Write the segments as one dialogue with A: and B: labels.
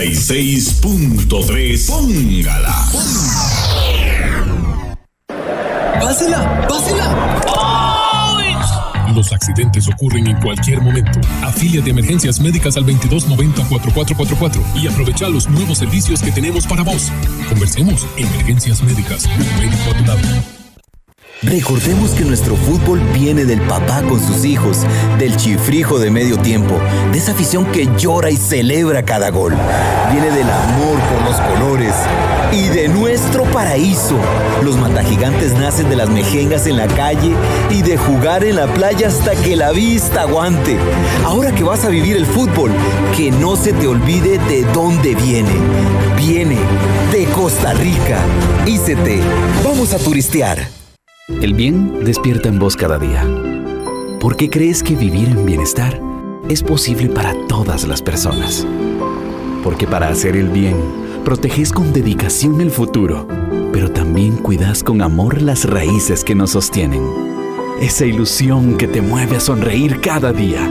A: 96.3. Póngala.
B: ¡Pásela! ¡Pásela!
C: Los accidentes ocurren en cualquier momento. Afíliate a Emergencias Médicas al 2290-4444 y aprovecha los nuevos servicios que tenemos para vos. Conversemos. Emergencias Médicas. Un médico a tu lado.
D: Recordemos que nuestro fútbol viene del papá con sus hijos, del chifrijo de medio tiempo, de esa afición que llora y celebra cada gol. Viene del amor por los colores y de nuestro paraíso. Los matagigantes nacen de las mejengas en la calle y de jugar en la playa hasta que la vista aguante. Ahora que vas a vivir el fútbol, que no se te olvide de dónde viene. Viene de Costa Rica. Ícete, vamos a turistear.
E: El bien despierta en vos cada día. ¿Por qué crees que vivir en bienestar es posible para todas las personas? Porque para hacer el bien, proteges con dedicación el futuro, pero también cuidas con amor las raíces que nos sostienen. Esa ilusión que te mueve a sonreír cada día,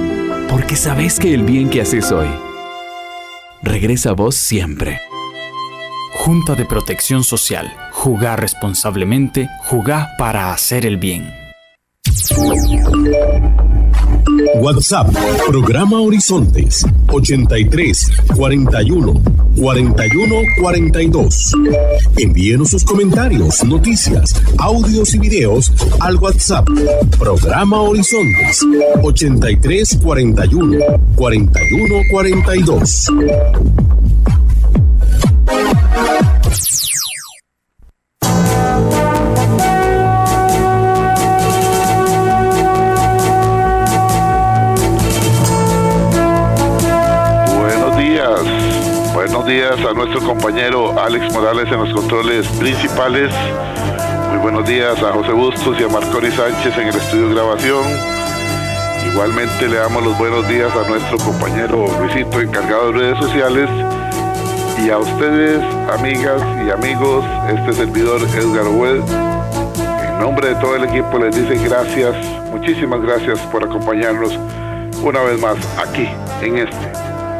E: porque sabes que el bien que haces hoy regresa a vos siempre.
F: Junta de Protección Social. Jugá responsablemente, jugá para hacer el bien.
A: WhatsApp, programa Horizontes, 83 41 41 42. Envíenos sus comentarios, noticias, audios y videos al WhatsApp, programa Horizontes, 83 41 41 42.
G: Buenos días a nuestro compañero Alex Morales en los controles principales. Muy buenos días a José Bustos y a Marconi Sánchez en el estudio de grabación. Igualmente le damos los buenos días a nuestro compañero Luisito, encargado de redes sociales. Y a ustedes, amigas y amigos, este servidor Edgar Well, en nombre de todo el equipo les dice gracias, muchísimas gracias por acompañarnos una vez más aquí en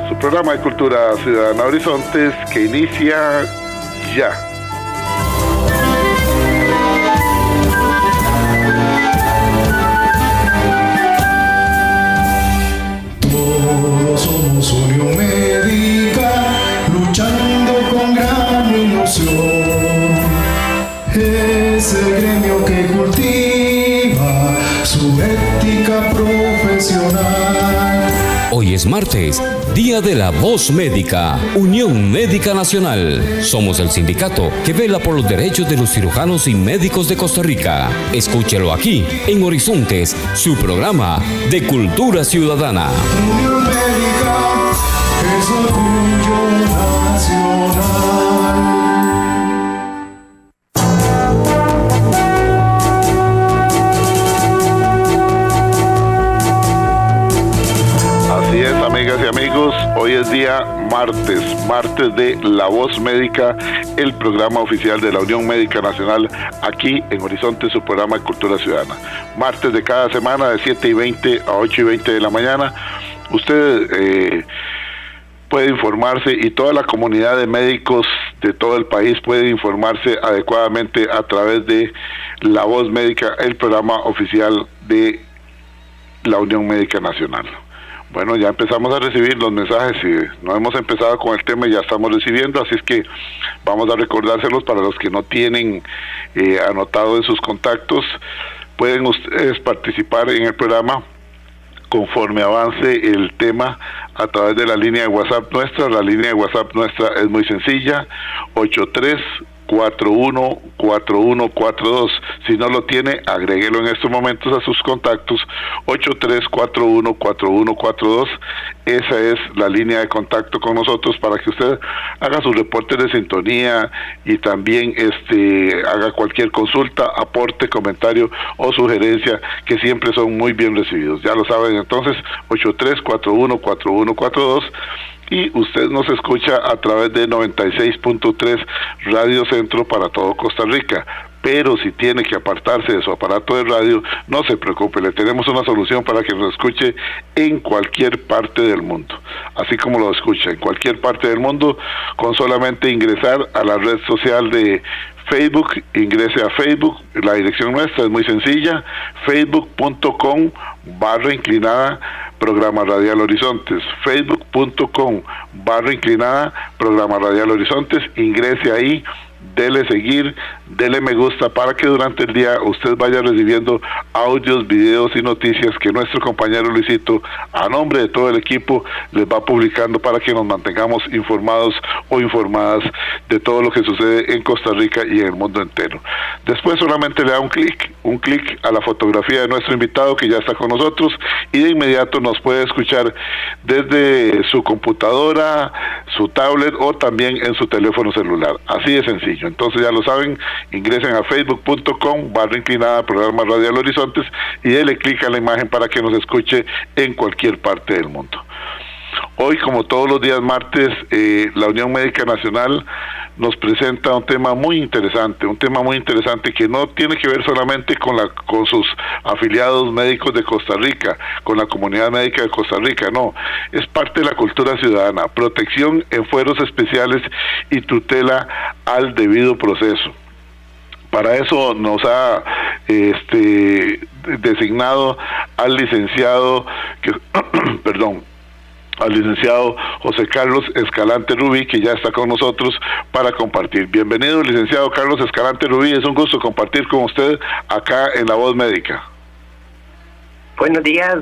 G: su programa de Cultura Ciudadana Horizontes, que inicia ya.
H: Todos somos Unión Médica, luchando con gran ilusión. Es el gremio que cultiva su ética profesional.
I: Hoy es martes, Día de la Voz Médica, Unión Médica Nacional. Somos el sindicato que vela por los derechos de los cirujanos y médicos de Costa Rica. Escúchelo aquí, en Horizontes, su programa de Cultura Ciudadana.
H: Unión Médica es orgullo nacional.
G: Amigas y amigos, hoy es día martes de La Voz Médica, el programa oficial de la Unión Médica Nacional, aquí en Horizonte, su programa de Cultura Ciudadana. Martes de cada semana de 7:20 a 8:20 de la mañana. Usted puede informarse y toda la comunidad de médicos de todo el país puede informarse adecuadamente a través de La Voz Médica, el programa oficial de la Unión Médica Nacional. Bueno, ya empezamos a recibir los mensajes y no hemos empezado con el tema y ya estamos recibiendo, así es que vamos a recordárselos para los que no tienen anotado en sus contactos. Pueden ustedes participar en el programa conforme avance el tema a través de la línea de WhatsApp nuestra. La línea de WhatsApp nuestra es muy sencilla, 83414142. Si no lo tiene, agréguelo en estos momentos a sus contactos, 83414142. Esa es la línea de contacto con nosotros para que usted haga sus reportes de sintonía y también haga cualquier consulta, aporte, comentario o sugerencia, que siempre son muy bien recibidos. Ya lo saben, entonces, 83414142. Y usted nos escucha a través de 96.3 Radio Centro para todo Costa Rica. pero si tiene que apartarse de su aparato de radio, no se preocupe, le tenemos una solución para que nos escuche en cualquier parte del mundo, así como lo escucha, en cualquier parte del mundo, con solamente ingresar a la red social de Facebook. Ingrese a Facebook, la dirección nuestra es muy sencilla, facebook.com/inclinada Programa Radial Horizontes, facebook.com/inclinada Programa Radial Horizontes, ingrese ahí, dele seguir, dele me gusta para que durante el día usted vaya recibiendo audios, videos y noticias que nuestro compañero Luisito, a nombre de todo el equipo, les va publicando para que nos mantengamos informados o informadas de todo lo que sucede en Costa Rica y en el mundo entero. Después solamente le da un clic a la fotografía de nuestro invitado que ya está con nosotros y de inmediato nos puede escuchar desde su computadora, su tablet o también en su teléfono celular. Así de sencillo. Entonces ya lo saben, ingresen a facebook.com/inclinada Programa Radial Horizontes y denle clic a la imagen para que nos escuche en cualquier parte del mundo. Hoy, como todos los días martes, la Unión Médica Nacional nos presenta un tema muy interesante que no tiene que ver solamente con sus afiliados médicos de Costa Rica, con la comunidad médica de Costa Rica, no, es parte de la cultura ciudadana, protección en fueros especiales y tutela al debido proceso. Para eso nos ha designado al licenciado al licenciado José Carlos Escalante Rubí, que ya está con nosotros para compartir. Bienvenido, licenciado Carlos Escalante Rubí, es un gusto compartir con usted acá en La Voz Médica.
J: Buenos días,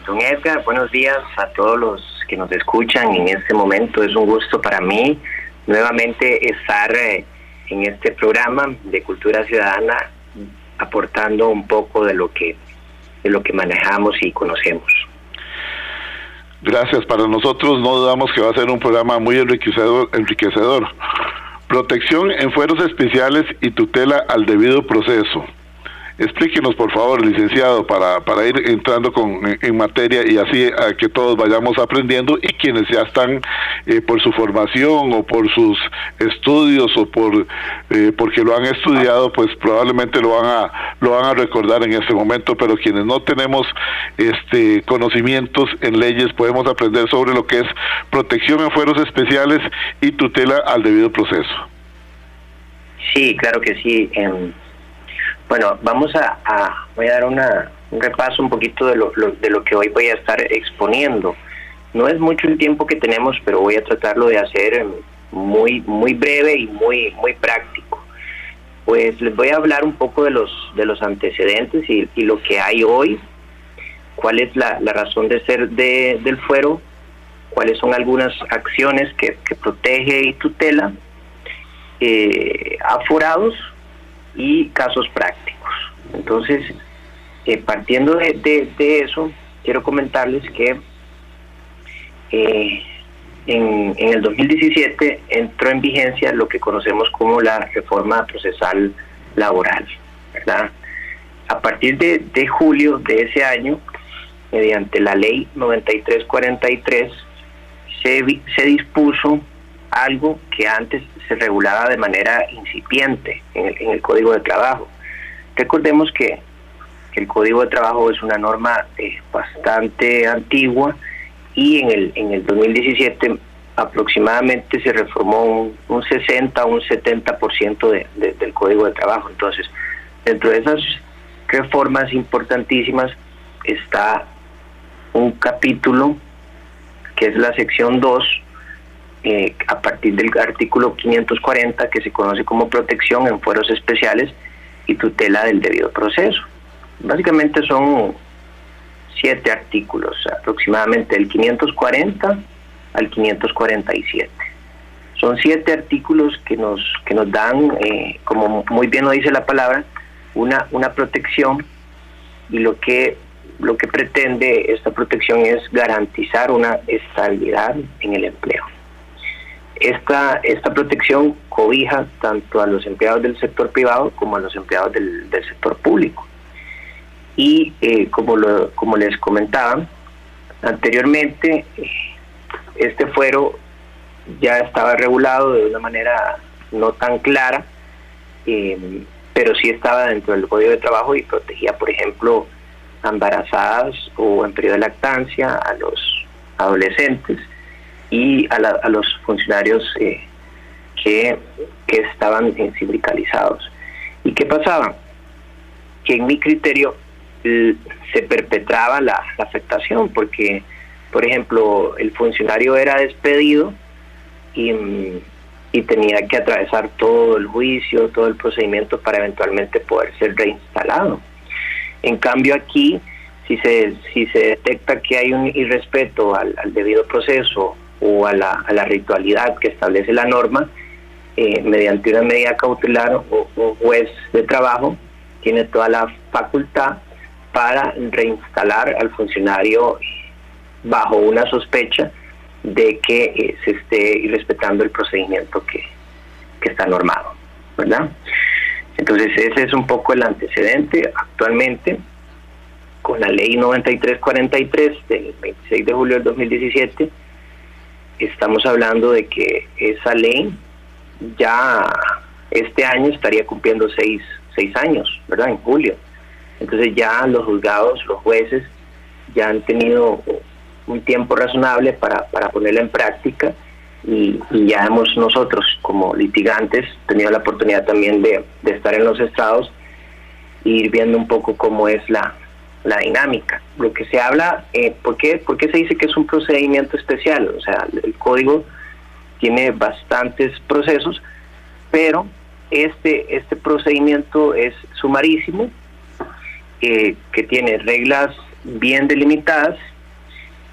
J: don Edgar, buenos días a todos los que nos escuchan en este momento. Es un gusto para mí nuevamente estar en este programa de Cultura Ciudadana, aportando un poco de lo que manejamos y conocemos.
G: Gracias, para nosotros no dudamos que va a ser un programa muy enriquecedor. Protección en fueros especiales y tutela al debido proceso. Explíquenos, por favor, licenciado, para ir entrando en materia y así a que todos vayamos aprendiendo, y quienes ya están por su formación o por sus estudios o porque lo han estudiado, pues probablemente lo van a recordar en este momento, pero quienes no tenemos conocimientos en leyes podemos aprender sobre lo que es protección en fueros especiales y tutela al debido proceso.
J: Sí, claro que sí. Bueno, voy a dar un repaso un poquito de lo que hoy voy a estar exponiendo. No es mucho el tiempo que tenemos, pero voy a tratarlo de hacer muy breve y muy práctico. Pues les voy a hablar un poco de los antecedentes y lo que hay hoy, cuál es la razón de ser del fuero, cuáles son algunas acciones que protege y tutela, aforados y casos prácticos. Entonces, partiendo de eso, quiero comentarles que en el 2017 entró en vigencia lo que conocemos como la reforma procesal laboral, ¿verdad? A partir de julio de ese año, mediante la ley 9343, se dispuso algo que antes se regulaba de manera incipiente en el Código de Trabajo. Recordemos que el Código de Trabajo es una norma bastante antigua y en el 2017 aproximadamente se reformó un 60 o un 70% del Código de Trabajo. Entonces, dentro de esas reformas importantísimas está un capítulo que es la sección 2, a partir del artículo 540, que se conoce como protección en fueros especiales y tutela del debido proceso. Básicamente son 7 artículos, aproximadamente del 540 al 547. Son 7 artículos que nos dan, como muy bien lo dice la palabra, una protección, y lo que pretende esta protección es garantizar una estabilidad en el empleo. Esta protección cobija tanto a los empleados del sector privado como a los empleados del sector público. Y como les comentaba anteriormente, este fuero ya estaba regulado de una manera no tan clara, pero sí estaba dentro del Código de Trabajo y protegía, por ejemplo, a embarazadas o en periodo de lactancia, a los adolescentes y a los funcionarios que estaban sindicalizados. ¿Y qué pasaba? Que en mi criterio se perpetraba la afectación, porque, por ejemplo, el funcionario era despedido y tenía que atravesar todo el juicio, todo el procedimiento para eventualmente poder ser reinstalado. En cambio aquí, si se detecta que hay un irrespeto al debido proceso o a la ritualidad que establece la norma, mediante una medida cautelar o juez de trabajo tiene toda la facultad para reinstalar al funcionario bajo una sospecha de que se esté irrespetando el procedimiento que está normado, ¿verdad? Entonces ese es un poco el antecedente. Actualmente, con la ley 9343 del 26 de julio del 2017, estamos hablando de que esa ley ya este año estaría cumpliendo seis años, ¿verdad? En julio. Entonces ya los juzgados, los jueces, ya han tenido un tiempo razonable para ponerla en práctica y ya hemos nosotros como litigantes tenido la oportunidad también de estar en los estrados e ir viendo un poco cómo es la dinámica. Lo que se habla, ¿por qué se dice que es un procedimiento especial? O sea, el código tiene bastantes procesos, pero este procedimiento es sumarísimo, que tiene reglas bien delimitadas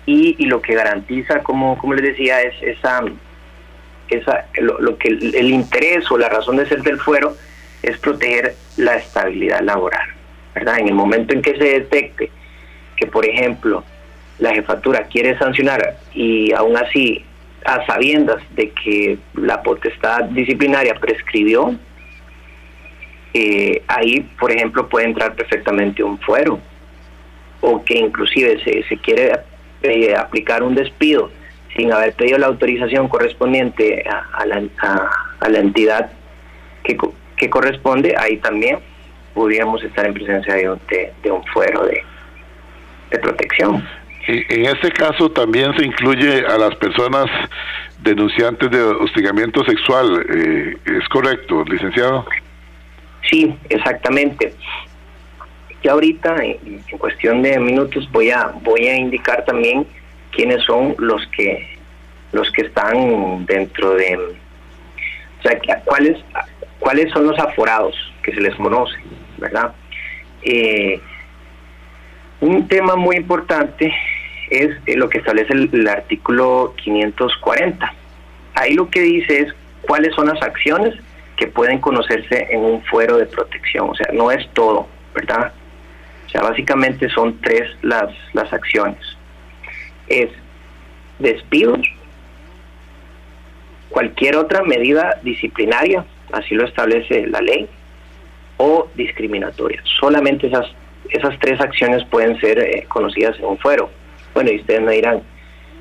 J: y lo que garantiza, como les decía, es lo que el interés o la razón de ser del fuero es proteger la estabilidad laboral, ¿verdad? En el momento en que se detecte que, por ejemplo, la jefatura quiere sancionar y aún así a sabiendas de que la potestad disciplinaria prescribió, ahí, por ejemplo, puede entrar perfectamente un fuero, o que inclusive se quiere aplicar un despido sin haber pedido la autorización correspondiente a la entidad que corresponde. Ahí también podríamos estar en presencia de un fuero de protección.
G: En este caso también se incluye a las personas denunciantes de hostigamiento sexual, ¿es correcto, licenciado?
J: Sí, exactamente. Ya ahorita, en cuestión de minutos, voy a indicar también quiénes son los que están dentro de, o sea, cuáles son los aforados que se les conoce, ¿verdad? Un tema muy importante es lo que establece el artículo 540. Ahí lo que dice es cuáles son las acciones que pueden conocerse en un fuero de protección. O sea, no es todo, ¿verdad? O sea, básicamente son tres las acciones. Es despidos, cualquier otra medida disciplinaria, así lo establece la ley, o discriminatoria. Solamente esas tres acciones pueden ser conocidas en un fuero. Bueno, y ustedes me dirán,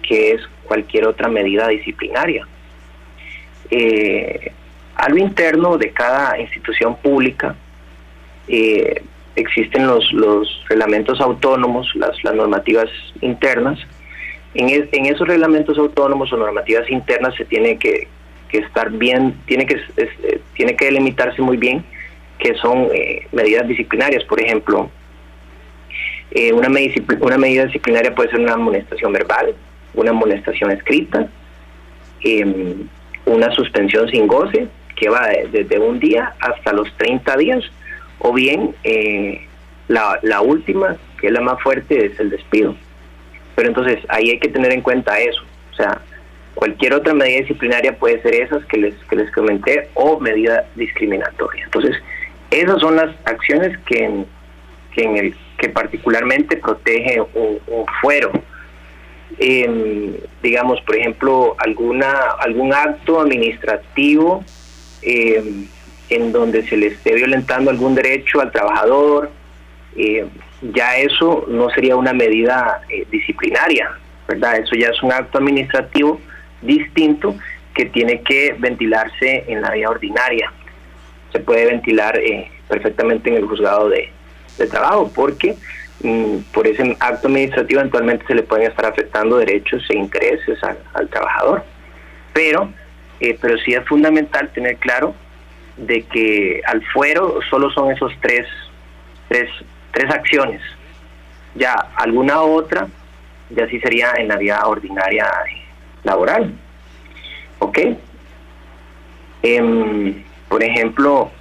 J: ¿qué es cualquier otra medida disciplinaria? A lo interno de cada institución pública existen los reglamentos autónomos, las normativas internas. En esos reglamentos autónomos o normativas internas se tiene que estar bien, tiene que delimitarse muy bien qué son medidas disciplinarias. Por ejemplo, una medida disciplinaria puede ser una amonestación verbal, una amonestación escrita, una suspensión sin goce, que va desde un día hasta los 30 días, o bien la última, que es la más fuerte, es el despido. Pero entonces ahí hay que tener en cuenta eso. O sea, cualquier otra medida disciplinaria puede ser esas que les comenté, o medida discriminatoria. Entonces, esas son las acciones que particularmente protege un fuero. Digamos, por ejemplo, algún acto administrativo en donde se le esté violentando algún derecho al trabajador, ya eso no sería una medida disciplinaria, ¿verdad? Eso ya es un acto administrativo distinto que tiene que ventilarse en la vía ordinaria. Se puede ventilar perfectamente en el juzgado de trabajo, porque por ese acto administrativo eventualmente se le pueden estar afectando derechos e intereses al trabajador. Pero sí es fundamental tener claro de que al fuero solo son esos tres acciones. Ya alguna otra ya sí sería en la vía ordinaria laboral. ¿Ok? Por ejemplo,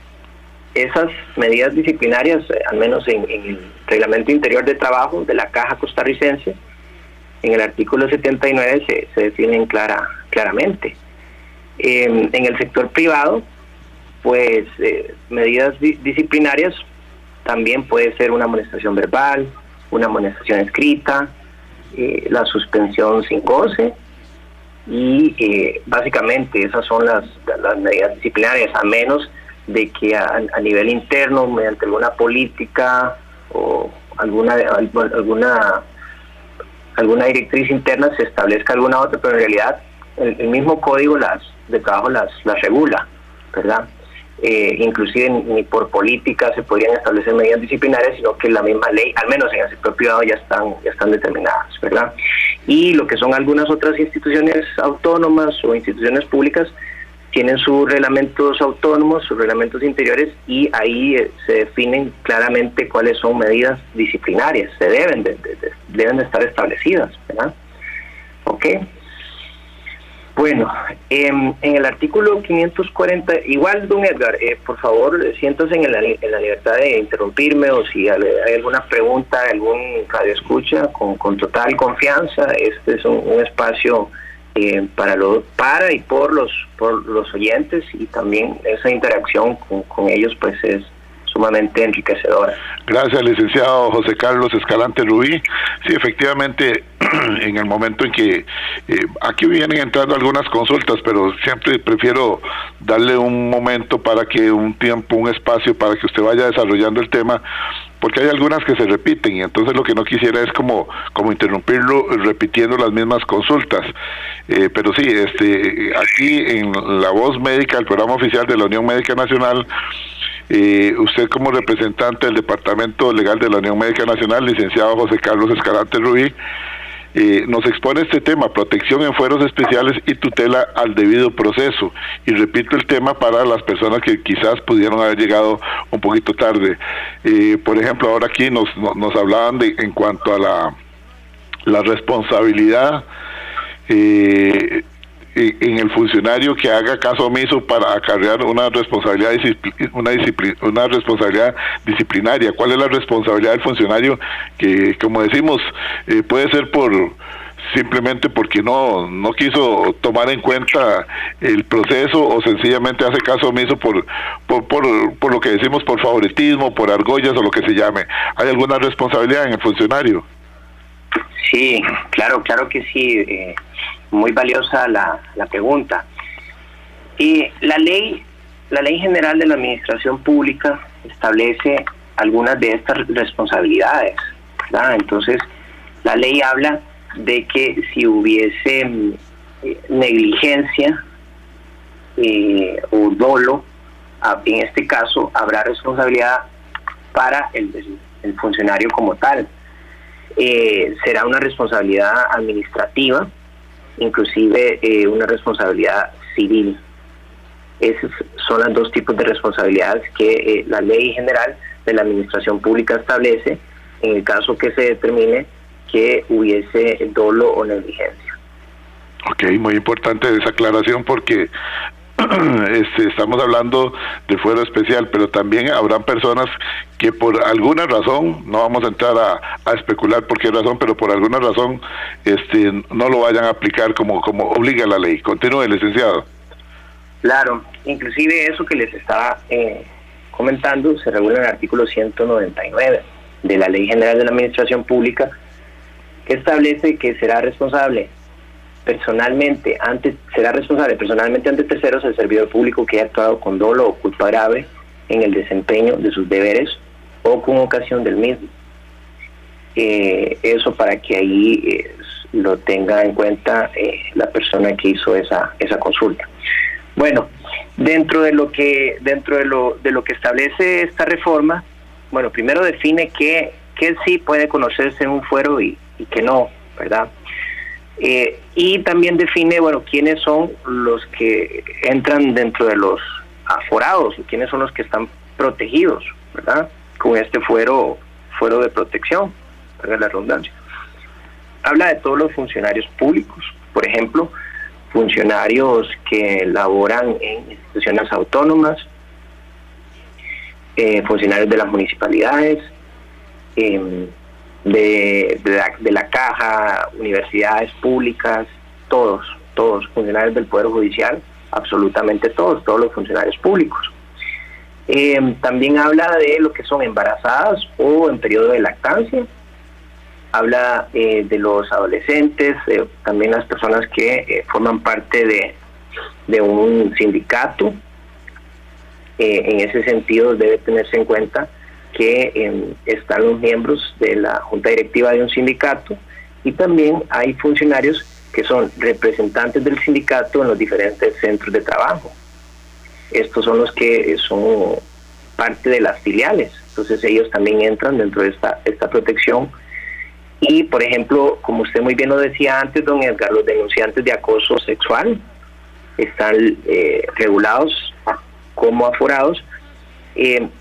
J: esas medidas disciplinarias, al menos en el Reglamento Interior de Trabajo de la Caja Costarricense, en el artículo 79 se definen claramente. En el sector privado, pues medidas disciplinarias también puede ser una amonestación verbal, una amonestación escrita, la suspensión sin goce, y básicamente esas son las medidas disciplinarias, a menos de que a nivel interno, mediante alguna política o alguna directriz interna, se establezca alguna otra, pero en realidad el mismo código de trabajo las regula, ¿verdad? Inclusive ni por política se podrían establecer medidas disciplinarias, sino que la misma ley, al menos en el sector privado, ya están determinadas, ¿verdad? Y lo que son algunas otras instituciones autónomas o instituciones públicas tienen sus reglamentos autónomos, sus reglamentos interiores, y ahí se definen claramente cuáles son medidas disciplinarias, deben de estar establecidas, ¿verdad? ¿Ok? Bueno, en el artículo 540, igual, don Edgar, por favor, siéntase en la libertad de interrumpirme, o si hay alguna pregunta, algún radioescucha, con total confianza. Este es un espacio para y por los oyentes, y también esa interacción con ellos pues es sumamente enriquecedora.
G: Gracias, licenciado José Carlos Escalante Rubí. Sí, efectivamente, en el momento en que aquí vienen entrando algunas consultas, pero siempre prefiero darle un momento para que un espacio para que usted vaya desarrollando el tema, porque hay algunas que se repiten, y entonces lo que no quisiera es como interrumpirlo repitiendo las mismas consultas. Pero sí, aquí en La Voz Médica, el programa oficial de la Unión Médica Nacional, usted como representante del Departamento Legal de la Unión Médica Nacional, licenciado José Carlos Escalante Rubí, nos expone este tema: protección en fueros especiales y tutela al debido proceso. Y repito el tema para las personas que quizás pudieron haber llegado un poquito tarde. Por ejemplo, ahora aquí nos hablaban en cuanto a la responsabilidad en el funcionario que haga caso omiso para acarrear una responsabilidad disciplinaria. ¿Cuál es la responsabilidad del funcionario que, como decimos, puede ser simplemente porque no quiso tomar en cuenta el proceso, o sencillamente hace caso omiso por lo que decimos, por favoritismo, por argollas o lo que se llame? ¿Hay alguna responsabilidad en el funcionario?
J: Sí, claro que sí. Muy valiosa la pregunta. Y la ley general de la administración pública establece algunas de estas responsabilidades, ¿verdad? Entonces, la ley habla de que si hubiese negligencia o dolo, en este caso habrá responsabilidad para el funcionario como tal. Será una responsabilidad administrativa, inclusive una responsabilidad civil. Esos son los dos tipos de responsabilidades que la ley general de la administración pública establece en el caso que se determine que hubiese dolo o negligencia.
G: Ok, muy importante esa aclaración, porque estamos hablando de fuero especial, pero también habrán personas que por alguna razón, no vamos a entrar a especular por qué razón, pero por alguna razón no lo vayan a aplicar como obliga la ley. Continúe, licenciado.
J: Claro, inclusive eso que les estaba comentando se regula en el artículo 199 de la Ley General de la Administración Pública, que establece que será responsable personalmente ante terceros el servidor público que haya actuado con dolo o culpa grave en el desempeño de sus deberes o con ocasión del mismo. Eso para que ahí lo tenga en cuenta la persona que hizo esa consulta. Bueno, Dentro de lo que establece esta reforma, bueno, primero define qué sí puede conocerse en un fuero y qué no, ¿verdad? Y también define, bueno, quiénes son los que entran dentro de los aforados y quiénes son los que están protegidos, ¿verdad? Con este fuero de protección, para la redundancia. Habla de todos los funcionarios públicos, por ejemplo, funcionarios que laboran en instituciones autónomas, funcionarios de las municipalidades, de la caja, universidades públicas, todos, funcionarios del Poder Judicial, absolutamente todos los funcionarios públicos. También habla de lo que son embarazadas o en periodo de lactancia, habla de los adolescentes, también las personas que forman parte de un sindicato. En ese sentido debe tenerse en cuenta que están los miembros de la junta directiva de un sindicato y también hay funcionarios que son representantes del sindicato en los diferentes centros de trabajo. Estos son los que son parte de las filiales, entonces ellos también entran dentro de esta protección. Y, por ejemplo, como usted muy bien lo decía antes, don Edgar, los denunciantes de acoso sexual están regulados como aforados,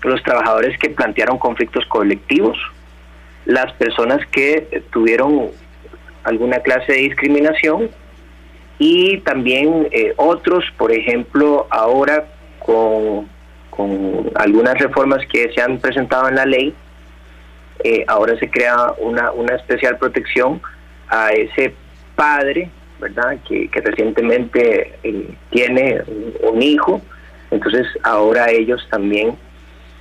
J: los trabajadores que plantearon conflictos colectivos, las personas que tuvieron alguna clase de discriminación y también otros, por ejemplo, ahora con algunas reformas que se han presentado en la ley, ahora se crea una especial protección a ese padre, ¿verdad?, que recientemente tiene un hijo. Entonces ahora ellos también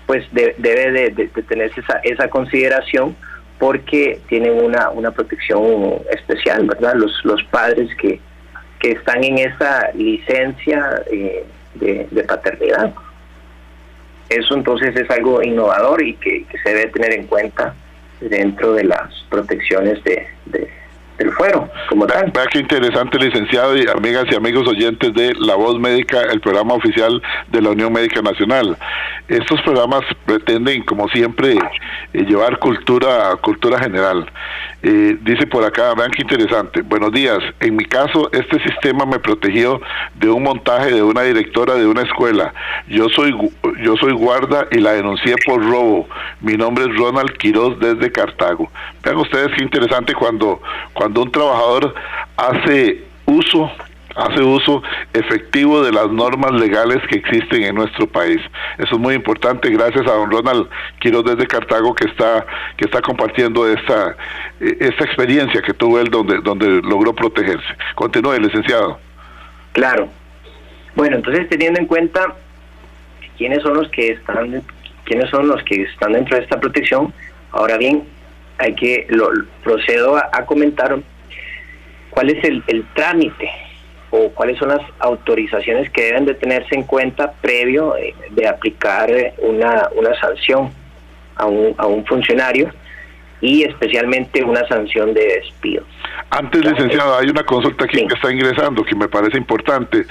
J: pues debe de tenerse esa consideración porque tienen una protección especial, ¿verdad? Los padres que están en esa licencia de paternidad. Eso entonces es algo innovador y que se debe tener en cuenta dentro de las protecciones del fuero como tal.
G: Vea qué interesante, licenciado, y amigas y amigos oyentes de La Voz Médica, el programa oficial de la Unión Médica Nacional. Estos programas pretenden, como siempre, llevar cultura general. Dice por acá, vean qué interesante: buenos días, en mi caso este sistema me protegió de un montaje de una directora de una escuela. Yo soy guarda y la denuncié por robo. Mi nombre es Ronald Quiroz desde Cartago. Vean ustedes qué interesante cuando un trabajador hace uso efectivo de las normas legales que existen en nuestro país. Eso es muy importante, gracias a don Ronald Quiroz desde Cartago que está compartiendo esta experiencia que tuvo él donde logró protegerse. Continúe, licenciado.
J: Claro. Bueno, entonces teniendo en cuenta quiénes son los que están dentro de esta protección, ahora bien, procedo a comentar cuál es el trámite o cuáles son las autorizaciones que deben de tenerse en cuenta previo de aplicar una sanción a un funcionario y especialmente una sanción de despido.
G: Antes, licenciado, hay una consulta aquí que está ingresando que me parece importante.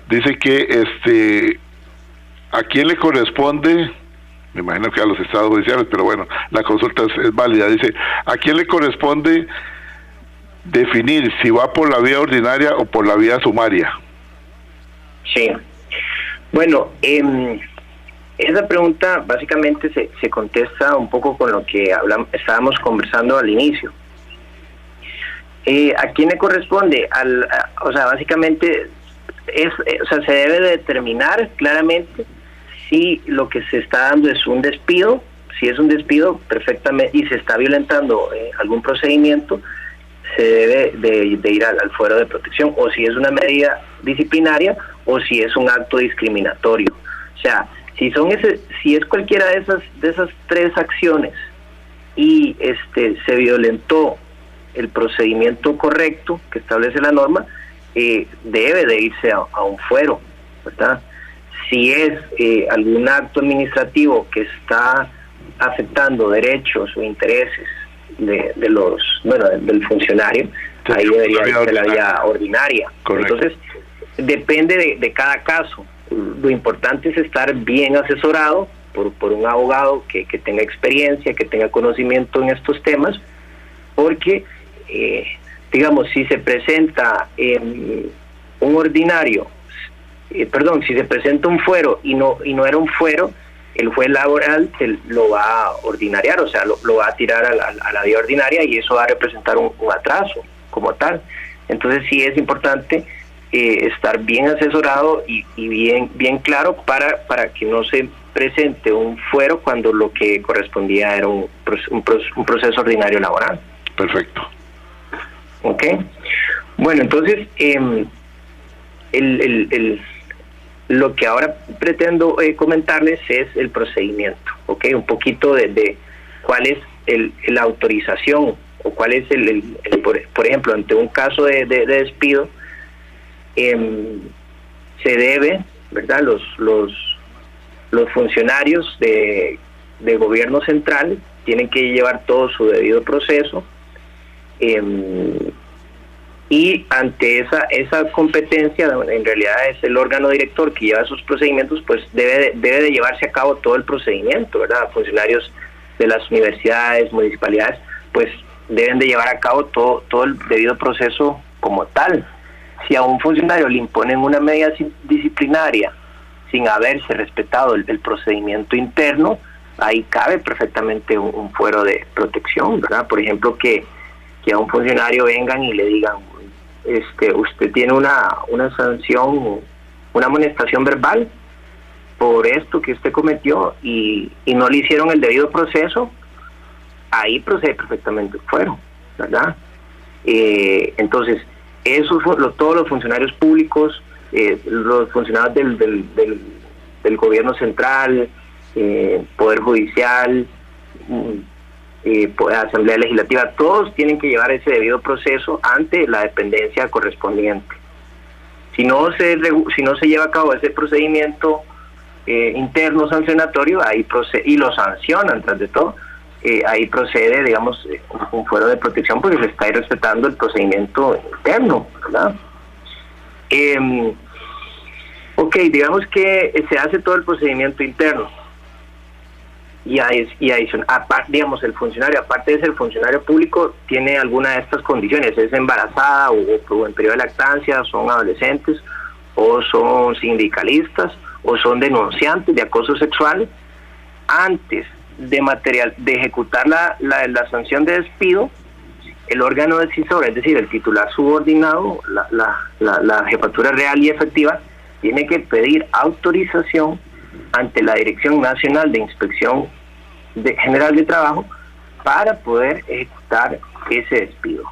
G: Dice que ¿a quién le corresponde? Me imagino que a los estados judiciales, pero bueno, la consulta es válida. Dice, ¿a quién le corresponde definir si va por la vía ordinaria o por la vía sumaria?
J: Sí. Bueno, esa pregunta básicamente se contesta un poco con lo que estábamos conversando al inicio. ¿A quién le corresponde? Básicamente se debe determinar claramente si lo que se está dando es un despido. Si es un despido, perfectamente, y se está violentando algún procedimiento, se debe de ir al fuero de protección, o si es una medida disciplinaria o si es un acto discriminatorio. O sea, si es cualquiera de esas tres acciones y se violentó el procedimiento correcto que establece la norma, debe de irse a un fuero, ¿verdad? Si es algún acto administrativo que está afectando derechos o intereses del funcionario, ahí debería irse la vía ordinaria. Correcto. Entonces, depende de cada caso. lo importante es estar bien asesorado por un abogado que tenga experiencia, que tenga conocimiento en estos temas, porque, digamos, si se presenta un ordinario, si se presenta un fuero y no era un fuero, el juez laboral lo va a ordinariar, o sea, lo va a tirar a la vía ordinaria, y eso va a representar un atraso como tal. Entonces sí es importante estar bien asesorado y bien claro para que no se presente un fuero cuando lo que correspondía era un proceso ordinario laboral.
G: Perfecto.
J: Ok. Bueno, entonces lo que ahora pretendo comentarles es el procedimiento, ¿ok? Un poquito de cuál es la autorización, o cuál es por ejemplo, ante un caso de despido, se debe, ¿verdad? Los funcionarios de gobierno central tienen que llevar todo su debido proceso, y ante esa competencia, en realidad es el órgano director que lleva esos procedimientos, pues debe de llevarse a cabo todo el procedimiento, ¿verdad? Funcionarios de las universidades, municipalidades, pues deben de llevar a cabo todo el debido proceso como tal. Si a un funcionario le imponen una medida disciplinaria sin haberse respetado el procedimiento interno, ahí cabe perfectamente un fuero de protección, ¿verdad? Por ejemplo, que a un funcionario vengan y le digan, usted tiene una sanción, una amonestación verbal por esto que usted cometió, y no le hicieron el debido proceso, ahí procede perfectamente el fuero, ¿verdad? Entonces, todos los funcionarios públicos, los funcionarios del gobierno central, Poder Judicial, Asamblea Legislativa, todos tienen que llevar ese debido proceso ante la dependencia correspondiente. Si no se lleva a cabo ese procedimiento interno sancionatorio, ahí procede, y lo sancionan tras de todo, ahí procede, digamos, un fuero de protección, porque se está irrespetando el procedimiento interno, ¿verdad? Ok, digamos que se hace todo el procedimiento interno, y digamos, el funcionario, aparte de ser funcionario público, tiene alguna de estas condiciones: es embarazada o en periodo de lactancia, son adolescentes, o son sindicalistas, o son denunciantes de acoso sexual. Antes de ejecutar la sanción de despido, el órgano decisor, es decir, el titular subordinado, la jefatura real y efectiva, tiene que pedir autorización ante la Dirección Nacional de Inspección General de Trabajo para poder ejecutar ese despido,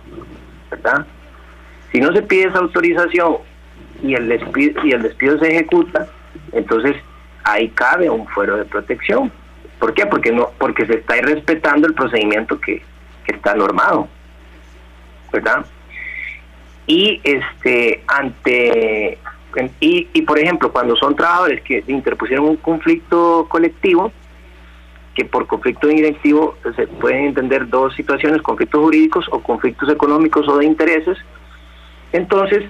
J: ¿verdad? Si no se pide esa autorización y el despido se ejecuta, entonces ahí cabe un fuero de protección. ¿Por qué? Porque se está irrespetando el procedimiento que está normado, ¿verdad? Y por ejemplo, cuando son trabajadores que interpusieron un conflicto colectivo, que por conflicto directivo se pueden entender dos situaciones: conflictos jurídicos o conflictos económicos o de intereses. Entonces,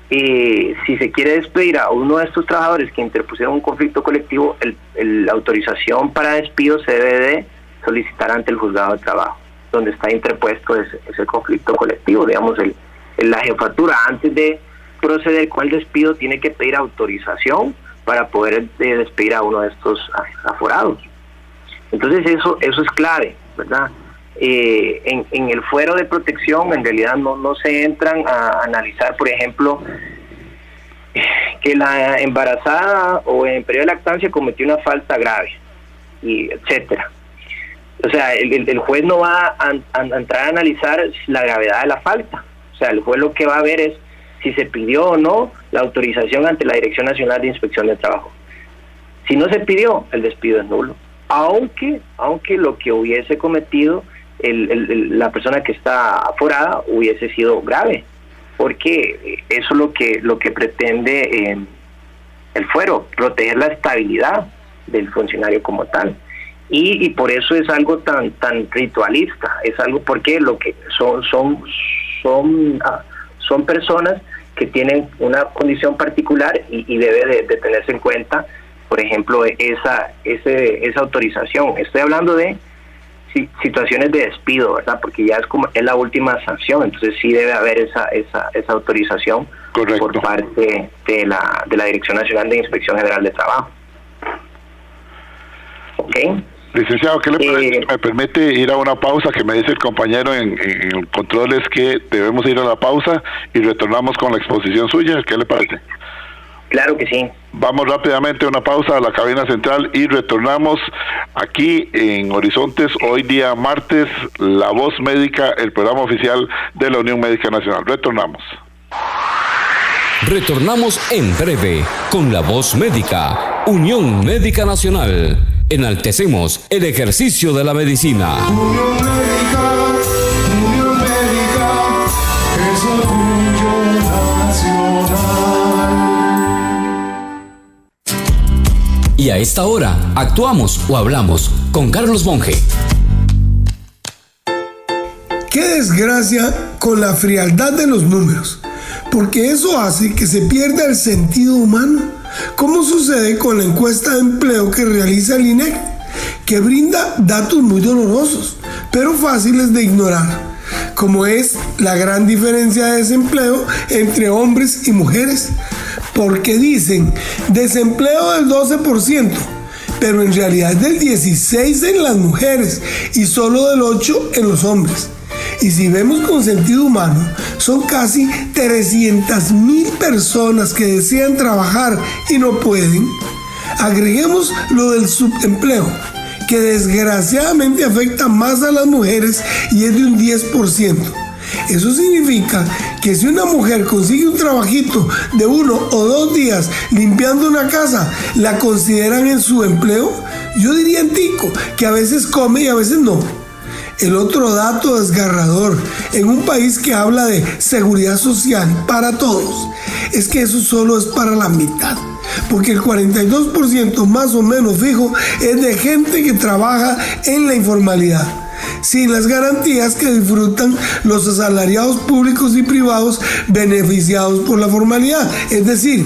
J: si se quiere despedir a uno de estos trabajadores que interpusieron un conflicto colectivo, la autorización para despido se debe de solicitar ante el juzgado de trabajo, donde está interpuesto ese conflicto colectivo. Digamos, la jefatura, antes de proceder con el despido, tiene que pedir autorización para poder despedir a uno de estos aforados. Entonces eso es clave, ¿verdad? En el fuero de protección, en realidad no se entran a analizar, por ejemplo, que la embarazada o en periodo de lactancia cometió una falta grave, y etcétera. O sea, el juez no va a entrar a analizar la gravedad de la falta. O sea, el juez lo que va a ver es si se pidió o no la autorización ante la Dirección Nacional de Inspección de Trabajo. Si no se pidió, el despido es nulo, aunque lo que hubiese cometido la persona que está aforada hubiese sido grave, porque eso es lo que pretende el fuero, proteger la estabilidad del funcionario como tal. Y por eso es algo tan ritualista, es algo porque lo que son personas que tienen una condición particular y debe de tenerse en cuenta, por ejemplo, esa autorización. Estoy hablando de situaciones de despido, ¿verdad? Porque ya es la última sanción, entonces sí debe haber esa autorización. Correcto. Por parte de la Dirección Nacional de Inspección General de Trabajo. ¿Ok?
G: Licenciado, ¿qué le parece? ¿Me permite ir a una pausa? Que me dice el compañero en controles que debemos ir a la pausa y retornamos con la exposición suya. ¿Qué le parece?
J: Claro que sí.
G: Vamos rápidamente a una pausa a la cabina central y retornamos aquí en Horizontes, hoy día martes, La Voz Médica, el programa oficial de la Unión Médica Nacional. Retornamos.
I: Retornamos en breve con La Voz Médica, Unión Médica Nacional. Enaltecemos el ejercicio de la medicina.
H: Unión Médica es orgullo nacional.
I: Y a esta hora, actuamos o hablamos con Carlos Monge.
K: Qué desgracia con la frialdad de los números, porque eso hace que se pierda el sentido humano, como sucede con la encuesta de empleo que realiza el INEC, que brinda datos muy dolorosos, pero fáciles de ignorar, como es la gran diferencia de desempleo entre hombres y mujeres, porque dicen desempleo del 12%, pero en realidad es del 16% en las mujeres y solo del 8% en los hombres. Y si vemos con sentido humano, son casi 300,000 personas que desean trabajar y no pueden. Agreguemos lo del subempleo, que desgraciadamente afecta más a las mujeres y es de un 10%. Eso significa que si una mujer consigue un trabajito de 1 o 2 días limpiando una casa, ¿la consideran en su empleo? Yo diría en tico, que a veces come y a veces no. El otro dato desgarrador en un país que habla de seguridad social para todos es que eso solo es para la mitad, porque el 42% más o menos fijo es de gente que trabaja en la informalidad, sin las garantías que disfrutan los asalariados públicos y privados beneficiados por la formalidad. Es decir,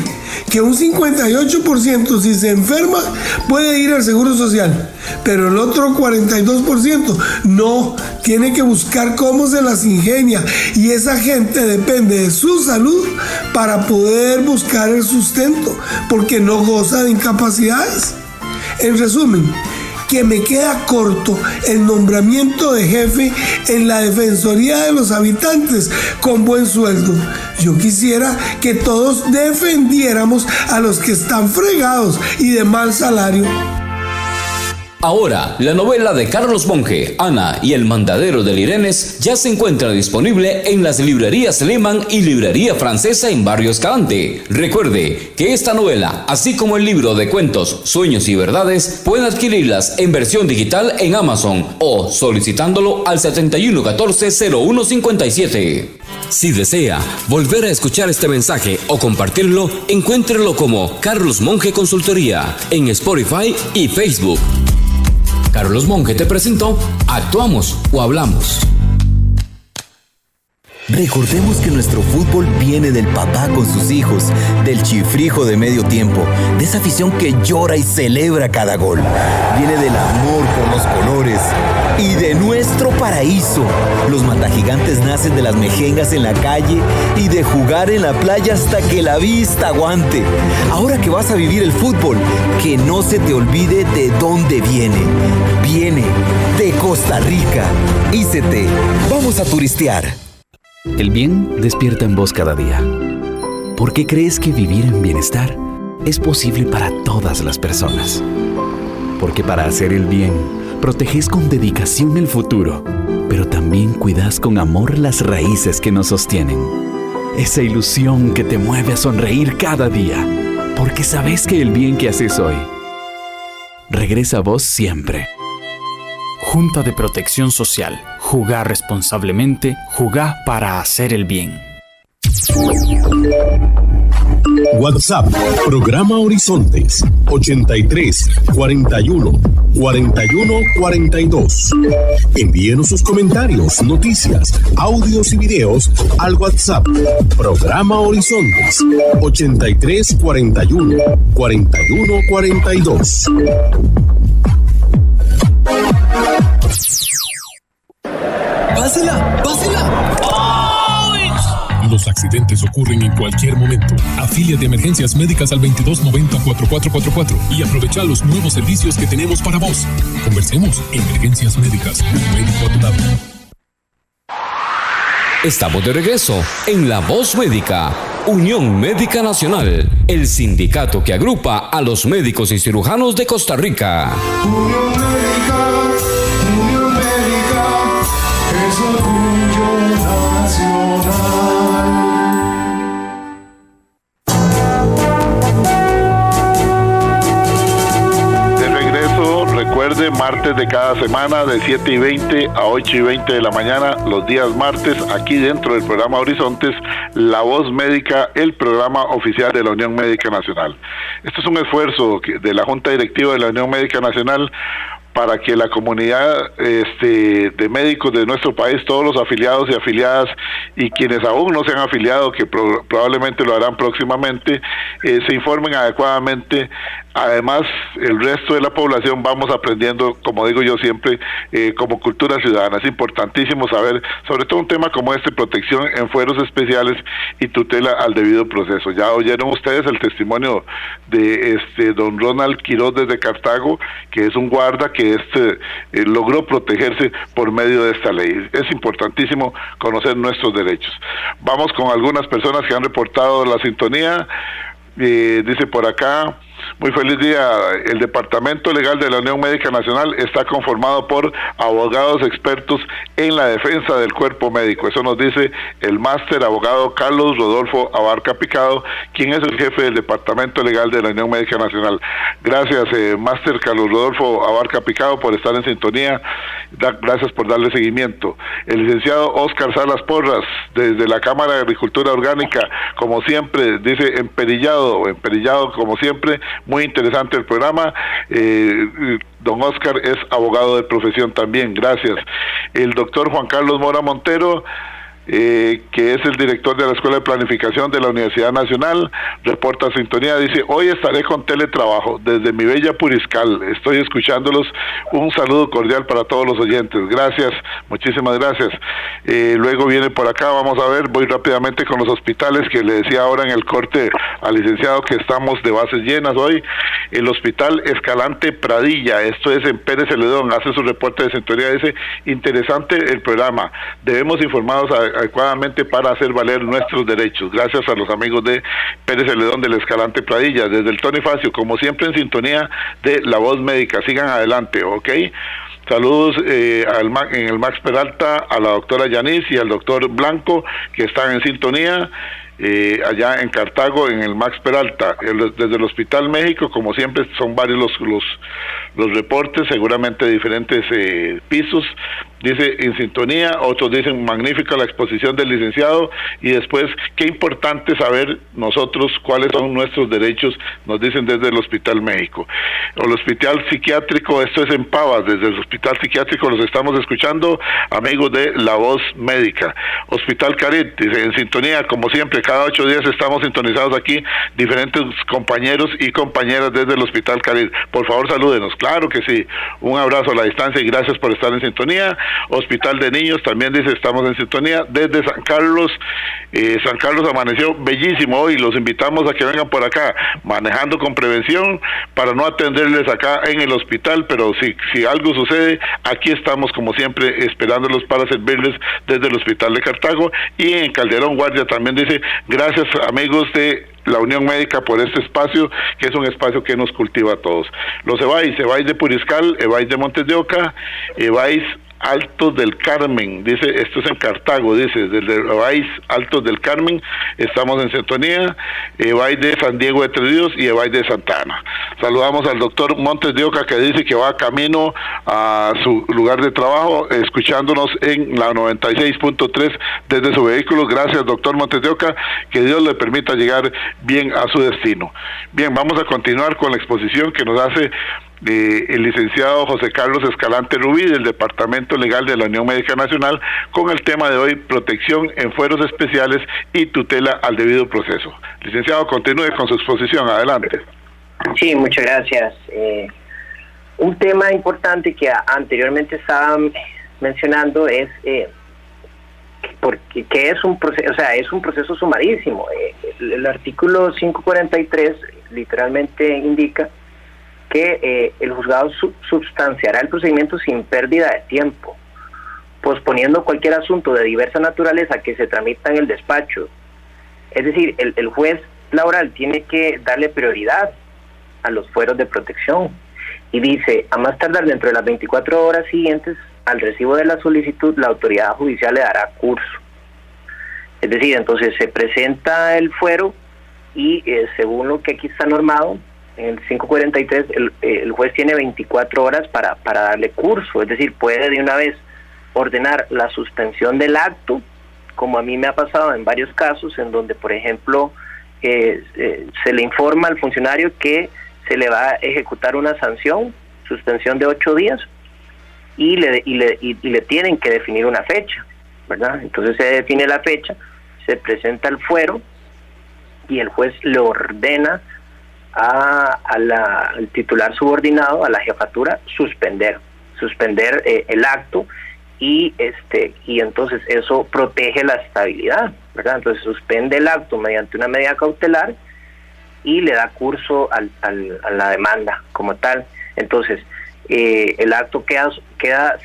K: que un 58% si se enferma puede ir al Seguro Social, pero el otro 42% no, tiene que buscar cómo se las ingenia, y esa gente depende de su salud para poder buscar el sustento, porque no goza de incapacidades. En resumen, que me queda corto el nombramiento de jefe en la Defensoría de los Habitantes con buen sueldo. Yo quisiera que todos defendiéramos a los que están fregados y de mal salario.
I: Ahora, la novela de Carlos Monge, Ana y el mandadero del Irenes, ya se encuentra disponible en las librerías Lehmann y Librería Francesa en Barrio Escalante. Recuerde que esta novela, así como el libro de cuentos Sueños y Verdades, pueden adquirirlas en versión digital en Amazon o solicitándolo al 7114-0157. Si desea volver a escuchar este mensaje o compartirlo, encuéntrelo como Carlos Monge Consultoría en Spotify y Facebook. Carlos Monge te presentó Actuamos o Hablamos.
D: Recordemos que nuestro fútbol viene del papá con sus hijos, del chifrijo de medio tiempo, de esa afición que llora y celebra cada gol. Viene del amor por los colores y de nuestro paraíso. Los matagigantes nacen de las mejengas en la calle y de jugar en la playa hasta que la vista aguante. Ahora que vas a vivir el fútbol, que no se te olvide de dónde viene. Viene de Costa Rica. Ícete, vamos a turistear.
E: El bien despierta en vos cada día. ¿Por qué crees que vivir en bienestar es posible para todas las personas? Porque para hacer el bien, proteges con dedicación el futuro, pero también cuidas con amor las raíces que nos sostienen. Esa ilusión que te mueve a sonreír cada día, porque sabes que el bien que haces hoy regresa a vos siempre.
F: Junta de Protección Social. Jugá responsablemente, jugá para hacer el bien.
A: WhatsApp, Programa Horizontes, 83 41 41 42. Envíenos sus comentarios, noticias, audios y videos al WhatsApp, Programa Horizontes, 83 41 41 42.
B: ¡Pásela! ¡Pásela!
C: Los accidentes ocurren en cualquier momento. Afilia de Emergencias Médicas al 2290-4444 y aprovecha los nuevos servicios que tenemos para vos. Conversemos. Emergencias Médicas. Un médico a tu lado.
I: Estamos de regreso en La Voz Médica, Unión Médica Nacional, el sindicato que agrupa a los médicos y cirujanos de Costa Rica.
H: Unión Médica, es orgullo nacional.
G: Recuerde, martes de cada semana de 7:20 a 8:20 de la mañana, los días martes, aquí dentro del programa Horizontes, La Voz Médica, el programa oficial de la Unión Médica Nacional. Esto es un esfuerzo de la Junta Directiva de la Unión Médica Nacional para que la comunidad de médicos de nuestro país, todos los afiliados y afiliadas y quienes aún no se han afiliado, que probablemente lo harán próximamente, se informen adecuadamente. Además, el resto de la población vamos aprendiendo, como digo yo siempre, como cultura ciudadana. Es importantísimo saber, sobre todo un tema como este, protección en fueros especiales y tutela al debido proceso. Ya oyeron ustedes el testimonio de don Ronald Quiroz desde Cartago, que es un guarda que logró protegerse por medio de esta ley. Es importantísimo conocer nuestros derechos. Vamos con algunas personas que han reportado la sintonía. Dice por acá: muy feliz día. El Departamento Legal de la Unión Médica Nacional está conformado por abogados expertos en la defensa del cuerpo médico. Eso nos dice el máster abogado Carlos Rodolfo Abarca Picado, quien es el jefe del Departamento Legal de la Unión Médica Nacional. Gracias, máster Carlos Rodolfo Abarca Picado, por estar en sintonía. Gracias por darle seguimiento. El licenciado Óscar Salas Porras, desde la Cámara de Agricultura Orgánica, como siempre, dice emperillado como siempre. Muy interesante el programa. Don Óscar es abogado de profesión también. Gracias. El doctor Juan Carlos Mora Montero, que es el director de la Escuela de Planificación de la Universidad Nacional, reporta sintonía. Dice: hoy estaré con teletrabajo desde mi bella Puriscal. Estoy escuchándolos. Un saludo cordial para todos los oyentes. Gracias, muchísimas gracias. Luego viene por acá, vamos a ver, voy rápidamente con los hospitales, que le decía ahora en el corte al licenciado que estamos de bases llenas hoy. El Hospital Escalante Pradilla, esto es en Pérez Celedón, hace su reporte de sintonía. Dice: interesante el programa, debemos informarnos adecuadamente para hacer valer nuestros derechos. Gracias a los amigos de Pérez Celedón del Escalante Pradilla. Desde el Tony Facio, como siempre, en sintonía de La Voz Médica. Sigan adelante, ¿ok? Saludos en el Max Peralta, a la doctora Yanis y al doctor Blanco, que están en sintonía. Allá en Cartago, en el Max Peralta. Desde el Hospital México, como siempre, son varios los reportes, seguramente de diferentes pisos. Dice: en sintonía. Otros dicen: magnífica la exposición del licenciado. Y después: qué importante saber nosotros cuáles son nuestros derechos, nos dicen desde el Hospital México. El Hospital Psiquiátrico, esto es en Pavas, desde el Hospital Psiquiátrico los estamos escuchando, amigos de La Voz Médica. Hospital Carit, dice: en sintonía, como siempre, cada 8 días estamos sintonizados aquí, diferentes compañeros y compañeras desde el Hospital Carit. Por favor, salúdenos. Claro que sí. Un abrazo a la distancia y gracias por estar en sintonía. Hospital de Niños también dice: estamos en sintonía. Desde San Carlos, San Carlos amaneció bellísimo hoy. Los invitamos a que vengan por acá, manejando con prevención, para no atenderles acá en el hospital, pero si algo sucede, aquí estamos como siempre esperándolos para servirles desde el Hospital de Cartago. Y en Calderón Guardia también dice: gracias, amigos de la Unión Médica, por este espacio, que es un espacio que nos cultiva a todos. Los Ebais de Puriscal, Ebais de Montes de Oca, Ebais Altos del Carmen, dice, esto es en Cartago, dice, desde Ebais, Altos del Carmen, estamos en sintonía, Ebais de San Diego de Tres Ríos y Ebais de Santa Ana. Saludamos al doctor Montes de Oca, que dice que va camino a su lugar de trabajo, escuchándonos en la 96.3 desde su vehículo. Gracias, doctor Montes de Oca, que Dios le permita llegar bien a su destino. Bien, vamos a continuar con la exposición que nos hace el licenciado José Carlos Escalante Rubí del Departamento Legal de la Unión Médica Nacional con el tema de hoy, protección en fueros especiales y tutela al debido proceso. Licenciado, continúe con su exposición, adelante.
J: Sí, muchas gracias. Un tema importante que anteriormente estaba mencionando es porque que es un proceso, o sea, es un proceso sumarísimo. El artículo 543 literalmente indica que el juzgado substanciará el procedimiento sin pérdida de tiempo, posponiendo cualquier asunto de diversa naturaleza que se tramita en el despacho. Es decir, el juez laboral tiene que darle prioridad a los fueros de protección y dice, a más tardar dentro de las 24 horas siguientes al recibo de la solicitud, la autoridad judicial le dará curso. Es decir, entonces se presenta el fuero y según lo que aquí está normado, en el 543, el juez tiene 24 horas para darle curso, es decir, puede de una vez ordenar la suspensión del acto, como a mí me ha pasado en varios casos, en donde, por ejemplo, se le informa al funcionario que se le va a ejecutar una sanción, suspensión de 8 días, y le tienen que definir una fecha, ¿verdad? Entonces se define la fecha, se presenta el fuero, y el juez le ordena al titular subordinado, a la jefatura, suspender el acto y entonces eso protege la estabilidad, ¿verdad? Entonces suspende el acto mediante una medida cautelar y le da curso a la demanda como tal. Entonces el acto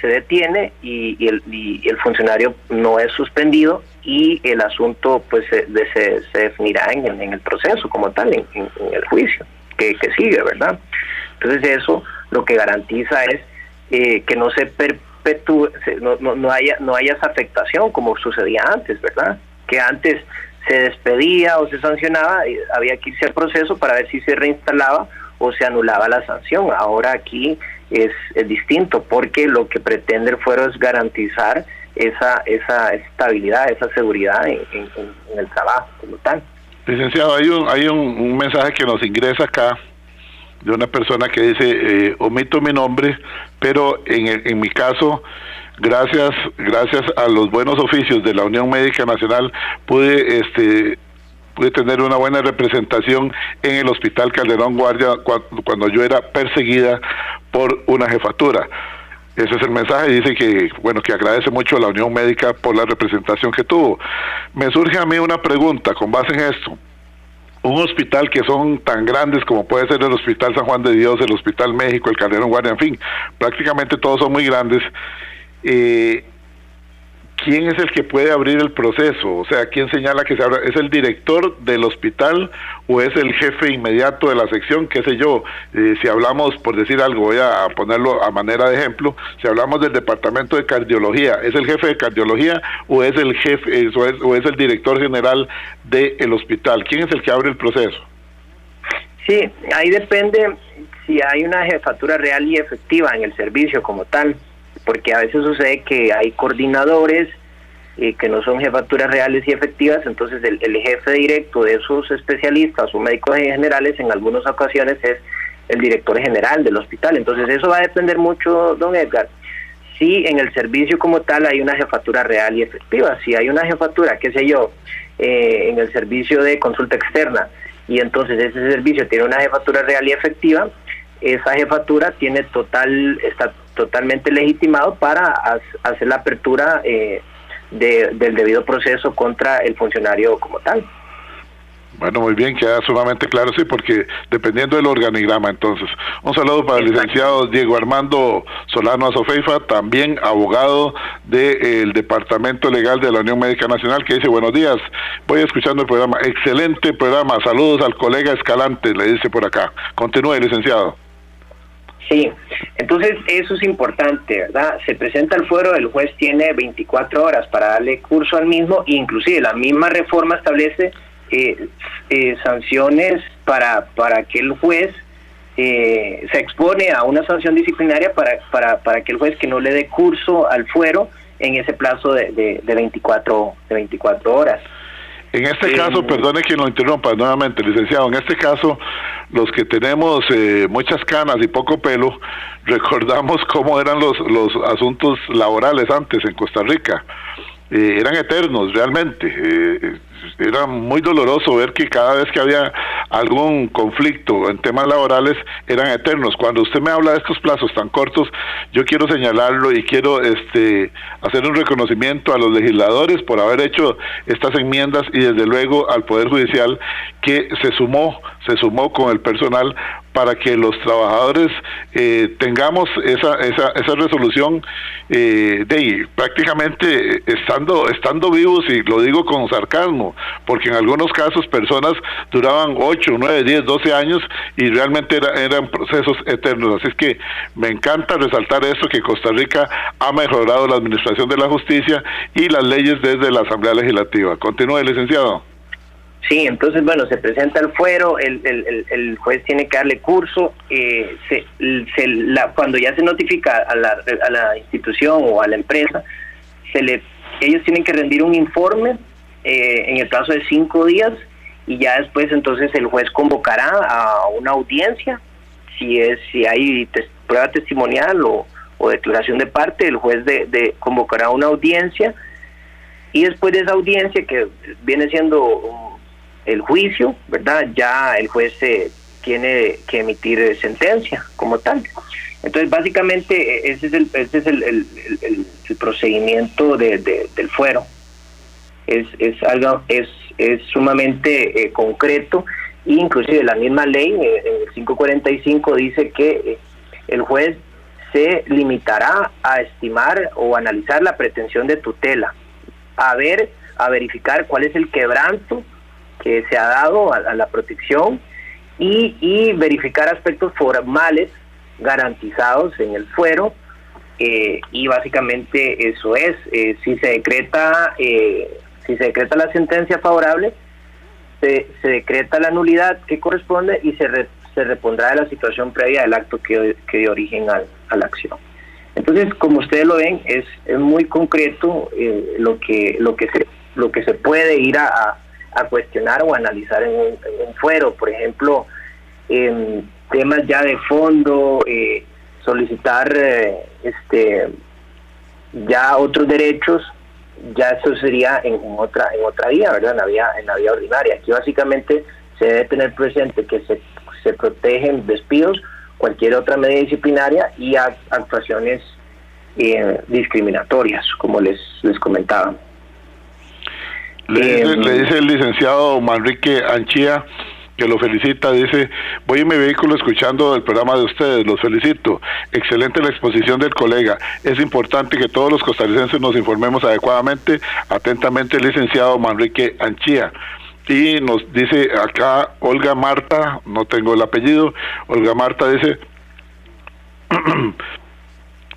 J: se detiene y el funcionario no es suspendido y el asunto pues se definirá en el proceso como tal, en el juicio que sigue, ¿verdad? Entonces eso lo que garantiza es que no se perpetúe, no haya esa afectación como sucedía antes, ¿verdad? Que antes se despedía o se sancionaba, había que irse al proceso para ver si se reinstalaba o se anulaba la sanción. Ahora aquí es distinto, porque lo que pretende el fuero es garantizar esa estabilidad, esa seguridad en el trabajo como tal.
G: Licenciado, hay un mensaje que nos ingresa acá de una persona que dice, omito mi nombre, pero en mi caso, gracias a los buenos oficios de la Unión Médica Nacional, pude tener una buena representación en el Hospital Calderón Guardia cuando yo era perseguida por una jefatura. Ese es el mensaje, dice que agradece mucho a la Unión Médica por la representación que tuvo. Me surge a mí una pregunta con base en esto. Un hospital que son tan grandes como puede ser el Hospital San Juan de Dios, el Hospital México, el Calderón Guardia, en fin, prácticamente todos son muy grandes. ¿Quién es el que puede abrir el proceso? O sea, ¿quién señala que se abra? ¿Es el director del hospital o es el jefe inmediato de la sección? ¿Qué sé yo? Si hablamos, por decir algo, voy a ponerlo a manera de ejemplo, si hablamos del departamento de cardiología, ¿es el jefe de cardiología o es el jefe o es el director general del hospital? ¿Quién es el que abre el proceso?
J: Sí, ahí depende si hay una jefatura real y efectiva en el servicio como tal, porque a veces sucede que hay coordinadores que no son jefaturas reales y efectivas, entonces el jefe directo de esos especialistas o médicos generales en algunas ocasiones es el director general del hospital. Entonces eso va a depender mucho, don Edgar, si en el servicio como tal hay una jefatura real y efectiva. Si hay una jefatura, qué sé yo, en el servicio de consulta externa, y entonces ese servicio tiene una jefatura real y efectiva, esa jefatura está totalmente legitimado para hacer la apertura del debido proceso contra el funcionario como tal.
G: Bueno, muy bien, queda sumamente claro, sí, porque dependiendo del organigrama, entonces. Un saludo para el licenciado Diego Armando Solano Azofeifa, también abogado del Departamento Legal de la Unión Médica Nacional, que dice, buenos días, voy escuchando el programa, excelente programa, saludos al colega Escalante, le dice por acá. Continúe, licenciado.
J: Sí, entonces eso es importante, ¿verdad? Se presenta el fuero, el juez tiene 24 horas para darle curso al mismo, inclusive la misma reforma establece sanciones para que el juez se expone a una sanción disciplinaria para que el juez que no le dé curso al fuero en ese plazo de 24 horas.
G: En este caso, perdone que lo interrumpa nuevamente, licenciado, en este caso, los que tenemos muchas canas y poco pelo, recordamos cómo eran los asuntos laborales antes en Costa Rica. Eran eternos, realmente. Era muy doloroso ver que cada vez que había algún conflicto en temas laborales eran eternos. Cuando usted me habla de estos plazos tan cortos, yo quiero señalarlo y quiero hacer un reconocimiento a los legisladores por haber hecho estas enmiendas y desde luego al Poder Judicial que se sumó con el personal para que los trabajadores tengamos esa resolución prácticamente estando vivos, y lo digo con sarcasmo, porque en algunos casos personas duraban 8, 9, 10, 12 años y realmente eran procesos eternos. Así es que me encanta resaltar eso, que Costa Rica ha mejorado la administración de la justicia y las leyes desde la Asamblea Legislativa. Continúe, licenciado.
J: Sí, entonces, bueno, se presenta el fuero, el juez tiene que darle curso, cuando ya se notifica a la institución o a la empresa, ellos tienen que rendir un informe en el plazo de 5 días, y ya después entonces el juez convocará a una audiencia, si hay prueba testimonial o declaración de parte, el juez convocará una audiencia, y después de esa audiencia, que viene siendo el juicio, ¿verdad? Ya el juez tiene que emitir sentencia como tal. Entonces, básicamente, ese es el procedimiento del fuero. Es sumamente concreto, e inclusive la misma ley, el 545, dice que el juez se limitará a estimar o analizar la pretensión de tutela, a verificar cuál es el quebranto que se ha dado a la protección y verificar aspectos formales garantizados en el fuero, y básicamente eso es. Si se decreta la sentencia favorable, se decreta la nulidad que corresponde y se repondrá de la situación previa del acto que dio origen a la acción. Entonces, como ustedes lo ven, es muy concreto lo que se puede ir a cuestionar o analizar en un fuero. Por ejemplo, temas ya de fondo, solicitar ya otros derechos, ya eso sería en otra vía, ¿verdad? En la vía ordinaria. Aquí básicamente se debe tener presente que se protegen despidos, cualquier otra medida disciplinaria y actuaciones discriminatorias, como les comentaba.
G: Le dice el licenciado Manrique Anchía, que lo felicita, dice: voy en mi vehículo escuchando el programa de ustedes, los felicito, excelente la exposición del colega, es importante que todos los costarricenses nos informemos adecuadamente. Atentamente, el licenciado Manrique Anchía. Y nos dice acá Olga Marta, no tengo el apellido, Olga Marta dice: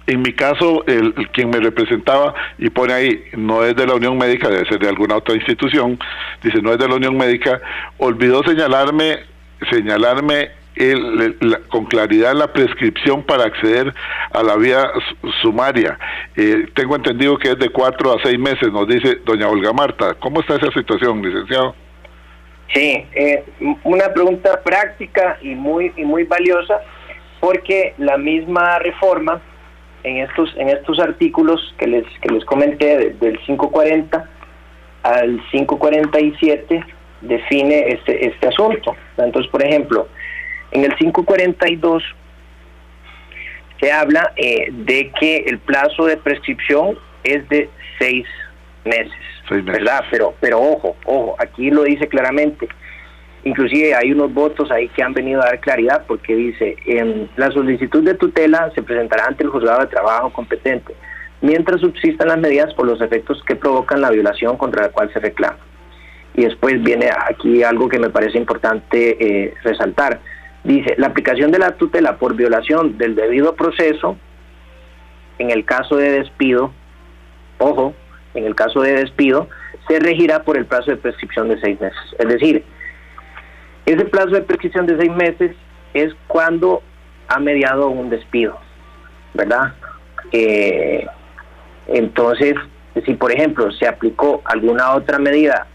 G: en mi caso, quien me representaba, y pone ahí, no es de la Unión Médica, debe ser de alguna otra institución, dice, no es de la Unión Médica, olvidó señalarme con claridad la prescripción para acceder a la vía sumaria. Tengo entendido que es de 4 a 6 meses, nos dice doña Olga Marta. ¿Cómo está esa situación, licenciado?
J: Sí, una pregunta práctica y muy valiosa, porque la misma reforma en estos artículos que les comenté, del 540 al 547, define este asunto. Entonces, por ejemplo, en el 542 se habla de que el plazo de prescripción es de 6 meses, ¿verdad? Pero ojo, aquí lo dice claramente. Inclusive hay unos votos ahí que han venido a dar claridad, porque dice: la solicitud de tutela se presentará ante el juzgado de trabajo competente mientras subsistan las medidas por los efectos que provocan la violación contra la cual se reclama. Y después viene aquí algo que me parece importante resaltar: Dice, la aplicación de la tutela por violación del debido proceso, en el caso de despido, ojo, en el caso de despido, se regirá por el plazo de prescripción de 6 meses. Es decir, ese plazo de prescripción de 6 meses es cuando ha mediado un despido, ¿verdad? Entonces, si por ejemplo se aplicó alguna otra medida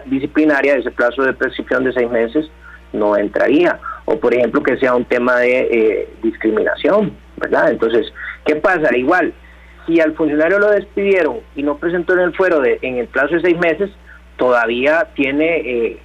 J: disciplinaria, ese plazo de prescripción de 6 meses no entraría, o por ejemplo que sea un tema de discriminación, ¿verdad? Entonces, ¿qué pasa? Igual, si al funcionario lo despidieron y no presentó en el fuero en el plazo de 6 meses, todavía tiene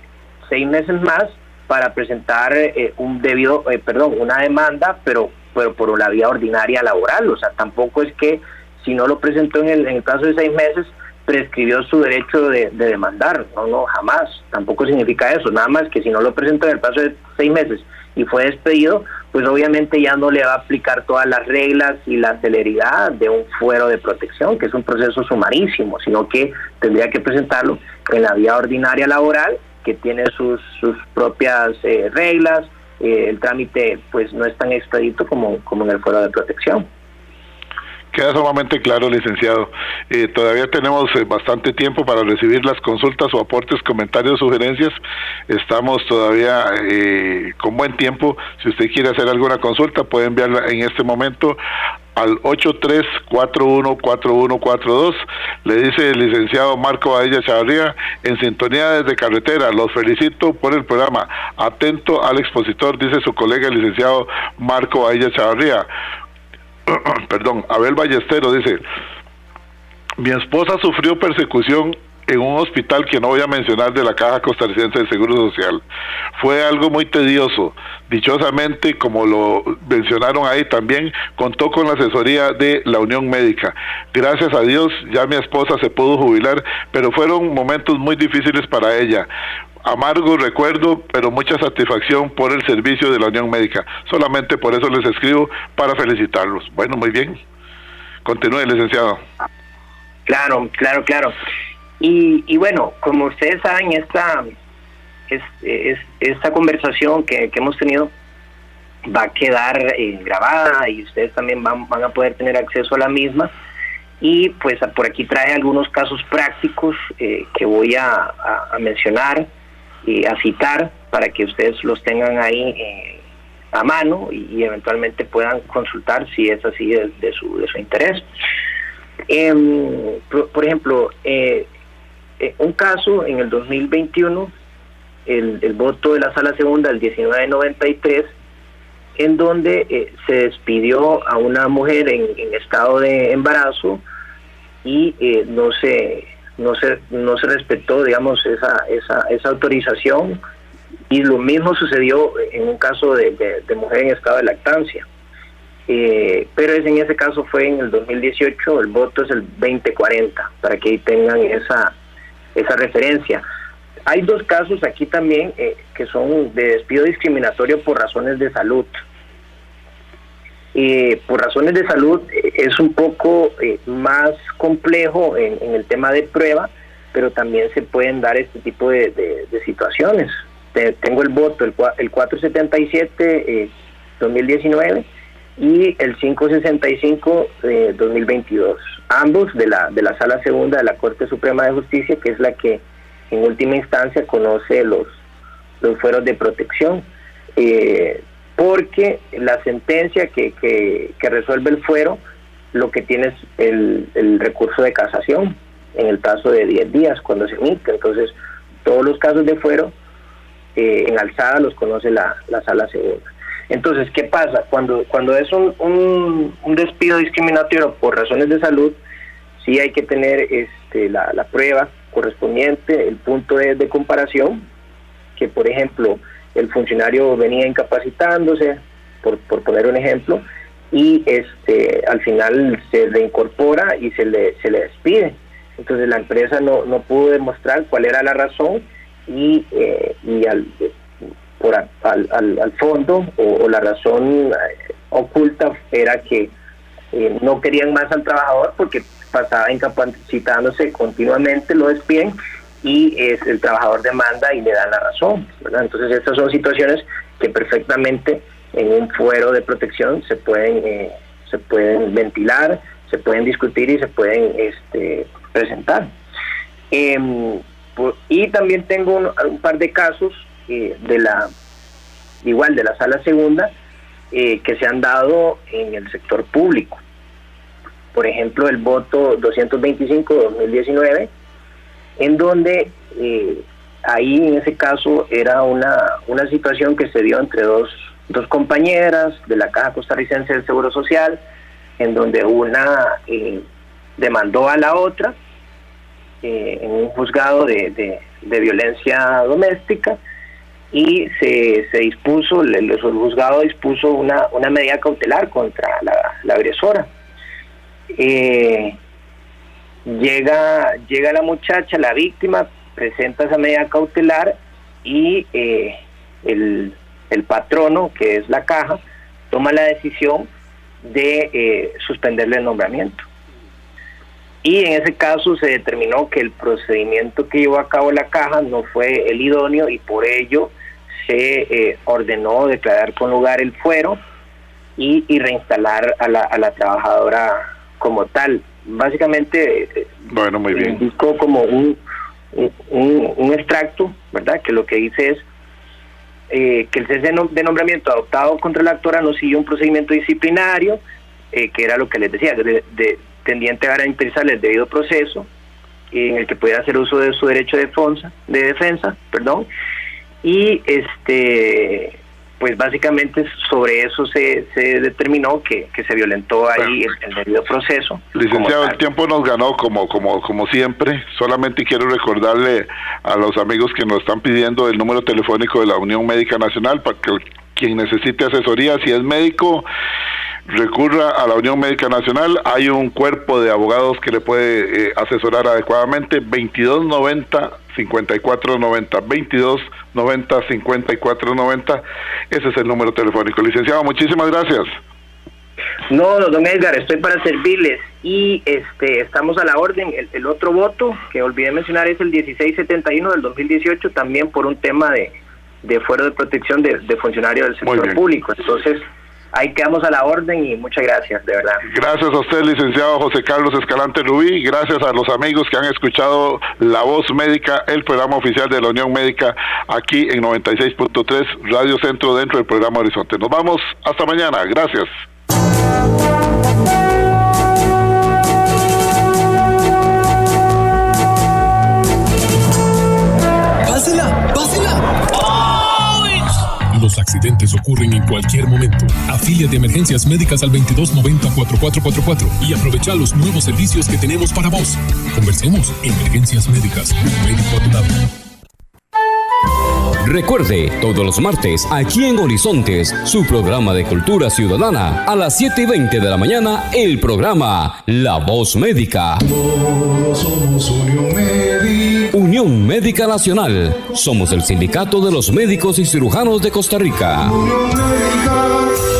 J: 6 meses más para presentar una demanda, pero por la vía ordinaria laboral. O sea, tampoco es que si no lo presentó en el plazo de 6 meses, prescribió su derecho de demandar. No, jamás. Tampoco significa eso. Nada más que si no lo presentó en el plazo de 6 meses y fue despedido, pues obviamente ya no le va a aplicar todas las reglas y la celeridad de un fuero de protección, que es un proceso sumarísimo, sino que tendría que presentarlo en la vía ordinaria laboral, que tiene sus propias reglas. El trámite pues no es tan expedito como en el fuero de protección.
G: Queda sumamente claro, licenciado. Todavía tenemos bastante tiempo para recibir las consultas o aportes, comentarios, sugerencias. Estamos todavía con buen tiempo. Si usted quiere hacer alguna consulta, puede enviarla en este momento al 83414142. Le dice el licenciado Marco Baella Chavarría, en sintonía desde carretera. Los felicito por el programa. Atento al expositor, dice su colega el licenciado Marco Baella Chavarría. Perdón, Abel Ballestero dice: mi esposa sufrió persecución en un hospital que no voy a mencionar de la Caja Costarricense de Seguro Social. Fue algo muy tedioso. Dichosamente, como lo mencionaron ahí también, contó con la asesoría de la Unión Médica. Gracias a Dios, ya mi esposa se pudo jubilar, pero fueron momentos muy difíciles para ella. Amargo recuerdo, pero mucha satisfacción por el servicio de la Unión Médica. Solamente por eso les escribo, para felicitarlos. Bueno, muy bien. Continúe, licenciado.
J: Claro. Y bueno, como ustedes saben, esta conversación que hemos tenido va a quedar grabada, y ustedes también van a poder tener acceso a la misma. Y pues por aquí traje algunos casos prácticos que voy a mencionar y a citar para que ustedes los tengan ahí a mano y eventualmente puedan consultar si es así de su interés. Por ejemplo, un caso en el 2021, el voto de la Sala Segunda, el 1993, en donde se despidió a una mujer en estado de embarazo y no se respetó, digamos, esa autorización, y lo mismo sucedió en un caso de mujer en estado de lactancia, pero en ese caso fue en el 2018. El voto es el 2040, para que ahí tengan esa referencia. Hay 2 casos aquí también que son de despido discriminatorio por razones de salud. Por razones de salud es un poco más complejo en el tema de prueba, pero también se pueden dar este tipo de situaciones. Tengo el voto, el 477 2019 y el 565 2022, ambos de la Sala Segunda de la Corte Suprema de Justicia, que es la que en última instancia conoce los fueros de protección. Porque la sentencia que resuelve el fuero, lo que tiene es el recurso de casación en el plazo de 10 días cuando se emite. Entonces, todos los casos de fuero en alzada los conoce la Sala Segunda. Entonces, ¿qué pasa? Cuando es un despido discriminatorio por razones de salud, sí hay que tener la prueba correspondiente, el punto de comparación, que por ejemplo el funcionario venía incapacitándose, por poner un ejemplo, y al final se reincorpora y se le despide. Entonces la empresa no pudo demostrar cuál era la razón, y al fondo o la razón oculta era que no querían más al trabajador porque pasaba incapacitándose continuamente, lo despiden, y el trabajador demanda y le da la razón, ¿verdad? Entonces estas son situaciones que perfectamente en un fuero de protección se pueden ventilar, se pueden discutir y se pueden presentar. Y también tengo un par de casos de la sala segunda que se han dado en el sector público. Por ejemplo, el voto 225/2019, en donde ahí en ese caso era una situación que se dio entre dos compañeras de la Caja Costarricense del Seguro Social, en donde una demandó a la otra en un juzgado de violencia doméstica, y se dispuso, el juzgado dispuso una medida cautelar contra la agresora. Llega la muchacha, la víctima, presenta esa medida cautelar y el patrono, que es la caja, toma la decisión de suspenderle el nombramiento. Y en ese caso se determinó que el procedimiento que llevó a cabo la caja no fue el idóneo, y por ello se ordenó declarar con lugar el fuero y reinstalar a la trabajadora como tal. Básicamente,
G: bueno, muy bien,
J: indicó como un extracto, ¿verdad?, que lo que dice es que el cese de nombramiento adoptado contra la actora no siguió un procedimiento disciplinario, que era lo que les decía, tendiente a garantizar el debido proceso, en el que pudiera hacer uso de su derecho de defensa, y pues básicamente sobre eso se determinó que se violentó ahí el debido proceso.
G: Licenciado, el tiempo nos ganó como siempre. Solamente quiero recordarle a los amigos que nos están pidiendo el número telefónico de la Unión Médica Nacional para que quien necesite asesoría, si es médico, recurra a la Unión Médica Nacional. Hay un cuerpo de abogados que le puede asesorar adecuadamente. 2290-5490, 2290-5490, ese es el número telefónico. Licenciado, muchísimas gracias.
J: No, don Edgar, estoy para servirles, y estamos a la orden. El otro voto que olvidé mencionar es el 1671 del 2018, también por un tema de fuero de protección de funcionarios del sector público. Entonces, ahí quedamos a la orden, y muchas gracias, de verdad.
G: Gracias a usted, licenciado José Carlos Escalante Rubí. Gracias a los amigos que han escuchado La Voz Médica, el programa oficial de la Unión Médica, aquí en 96.3 Radio Centro, dentro del programa Horizonte. Nos vamos, hasta mañana. Gracias.
C: Los accidentes ocurren en cualquier momento. Afíliate de Emergencias Médicas al 2290-4444 y aprovecha los nuevos servicios que tenemos para vos. Conversemos. Emergencias Médicas, un médico a tu lado.
I: Recuerde, todos los martes, aquí en Horizontes, su programa de cultura ciudadana, a las 7:20 de la mañana, el programa La Voz Médica.
H: Todos somos Unión Médica.
I: Unión Médica Nacional. Somos el sindicato de los médicos y cirujanos de Costa Rica.
H: Unión Médica.